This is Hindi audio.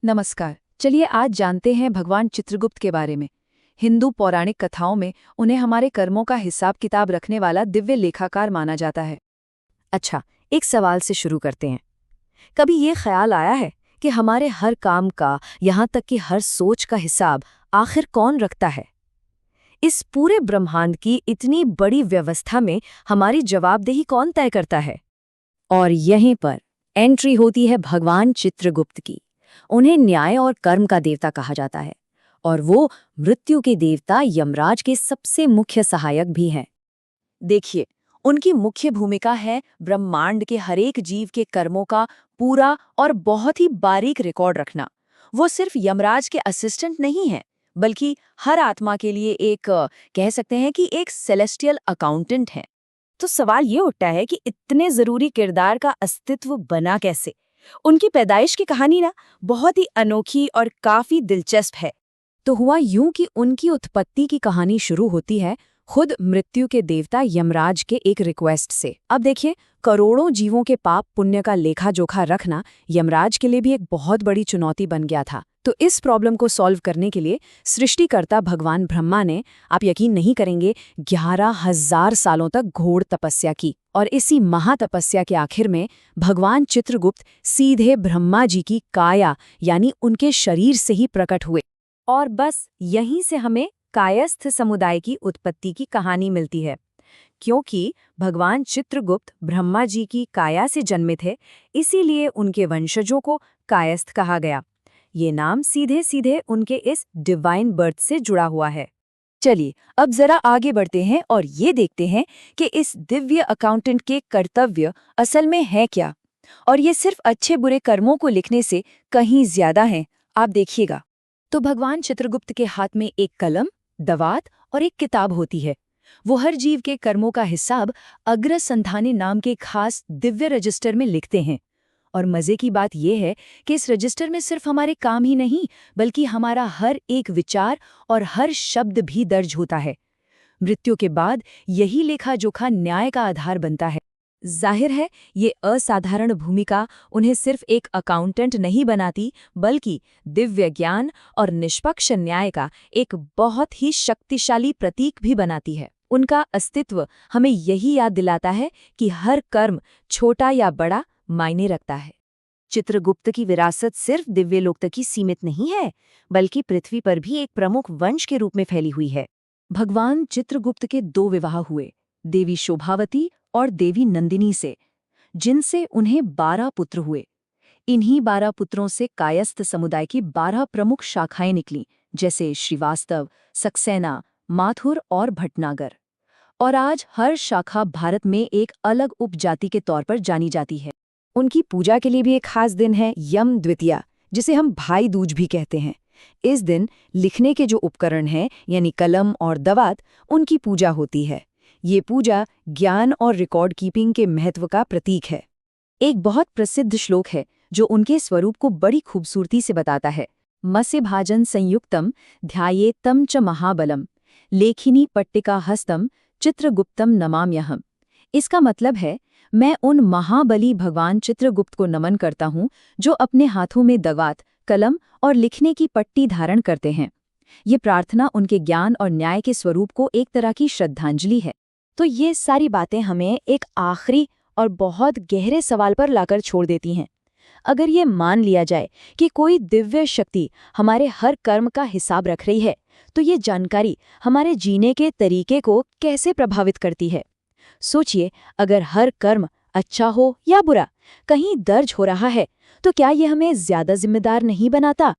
नमस्कार। चलिए आज जानते हैं भगवान चित्रगुप्त के बारे में। हिंदू पौराणिक कथाओं में उन्हें हमारे कर्मों का हिसाब किताब रखने वाला दिव्य लेखाकार माना जाता है। अच्छा, एक सवाल से शुरू करते हैं। कभी ये ख्याल आया है कि हमारे हर काम का, यहाँ तक कि हर सोच का हिसाब आखिर कौन रखता है? इस पूरे ब्रह्मांड की इतनी बड़ी व्यवस्था में हमारी जवाबदेही कौन तय करता है? और यहीं पर एंट्री होती है भगवान चित्रगुप्त की। उन्हें न्याय और कर्म का देवता कहा जाता है, और वो मृत्यु के देवता यमराज के सबसे मुख्य सहायक भी हैं। देखिए, उनकी मुख्य भूमिका है ब्रह्मांड के हरेक जीव के कर्मों का पूरा और बहुत ही बारीक रिकॉर्ड रखना। वो सिर्फ यमराज के असिस्टेंट नहीं हैं, बल्कि हर आत्मा के लिए एक कह सकते हैं कि एक सेलेस्टियल अकाउंटेंट हैं। तो सवाल ये उठता है कि इतने जरूरी किरदार का अस्तित्व बना कैसे? उनकी पैदाइश की कहानी ना बहुत ही अनोखी और काफी दिलचस्प है। तो हुआ यूं कि उनकी उत्पत्ति की कहानी शुरू होती है खुद मृत्यु के देवता यमराज के एक रिक्वेस्ट से। अब देखिए, करोड़ों जीवों के पाप पुण्य का लेखा जोखा रखना यमराज के लिए भी एक बहुत बड़ी चुनौती बन गया था। तो इस प्रॉब्लम को सॉल्व करने के लिए सृष्टिकर्ता भगवान ब्रह्मा ने, आप यकीन नहीं करेंगे, 11,000 सालों तक घोर तपस्या की। और इसी महातपस्या के आखिर में भगवान चित्रगुप्त सीधे ब्रह्मा जी की काया यानी उनके शरीर से ही प्रकट हुए। और बस यहीं से हमें कायस्थ समुदाय की उत्पत्ति की कहानी मिलती है। क्योंकि भगवान चित्रगुप्त ब्रह्मा जी की काया से जन्मे थे, इसीलिए उनके वंशजों को कायस्थ कहा गया। ये नाम सीधे सीधे उनके इस डिवाइन बर्थ से जुड़ा हुआ है। चलिए अब जरा आगे बढ़ते हैं और ये देखते हैं कि इस दिव्य अकाउंटेंट के कर्तव्य असल में है क्या, और ये सिर्फ अच्छे बुरे कर्मों को लिखने से कहीं ज्यादा हैं। आप देखिएगा। तो भगवान चित्रगुप्त के हाथ में एक कलम, दवात और एक किताब होती है। वो हर जीव के कर्मों का हिसाब अग्रसंधानी नाम के खास दिव्य रजिस्टर में लिखते हैं। और मजे की बात यह है कि इस रजिस्टर में सिर्फ हमारे काम ही नहीं, बल्कि हमारा हर एक विचार और हर शब्द भी दर्ज होता है। मृत्यु के बाद यही लेखा जोखा न्याय का आधार बनता है। जाहिर है, ये असाधारण भूमिका उन्हें सिर्फ एक अकाउंटेंट नहीं बनाती, बल्कि दिव्य ज्ञान और निष्पक्ष न्याय का एक बहुत ही शक्तिशाली प्रतीक भी बनाती है। उनका अस्तित्व हमें यही याद दिलाता है कि हर कर्म, छोटा या बड़ा, मायने रखता है। चित्रगुप्त की विरासत सिर्फ दिव्यलोक तक ही सीमित नहीं है, बल्कि पृथ्वी पर भी एक प्रमुख वंश के रूप में फैली हुई है। भगवान चित्रगुप्त के 2 विवाह हुए, देवी शोभावती और देवी नंदिनी से, जिनसे उन्हें 12 पुत्र हुए। इन्हीं 12 पुत्रों से कायस्थ समुदाय की 12 प्रमुख शाखाएं निकलीं, जैसे श्रीवास्तव, सक्सेना, माथुर और भटनागर। और आज हर शाखा भारत में एक अलग उपजाति के तौर पर जानी जाती है। उनकी पूजा के लिए भी एक खास दिन है यम द्वितीया, जिसे हम भाई दूज भी कहते हैं। इस दिन लिखने के जो उपकरण हैं यानी कलम और दवात, उनकी पूजा होती है। ये पूजा ज्ञान और रिकॉर्ड कीपिंग के महत्व का प्रतीक है। एक बहुत प्रसिद्ध श्लोक है जो उनके स्वरूप को बड़ी खूबसूरती से बताता है। मस्य भाजन संयुक्तम ध्यायेत्तं च महाबलम लेखिनी पट्टिका हस्तम चित्रगुप्तम नमाम्यहम्। इसका मतलब है, मैं उन महाबली भगवान चित्रगुप्त को नमन करता हूँ जो अपने हाथों में दवात, कलम और लिखने की पट्टी धारण करते हैं। ये प्रार्थना उनके ज्ञान और न्याय के स्वरूप को एक तरह की श्रद्धांजलि है। तो ये सारी बातें हमें एक आखिरी और बहुत गहरे सवाल पर लाकर छोड़ देती हैं। अगर ये मान लिया जाए कि कोई दिव्य शक्ति हमारे हर कर्म का हिसाब रख रही है, तो ये जानकारी हमारे जीने के तरीके को कैसे प्रभावित करती है? सोचिए, अगर हर कर्म अच्छा हो या बुरा कहीं दर्ज हो रहा है, तो क्या ये हमें ज्यादा जिम्मेदार नहीं बनाता?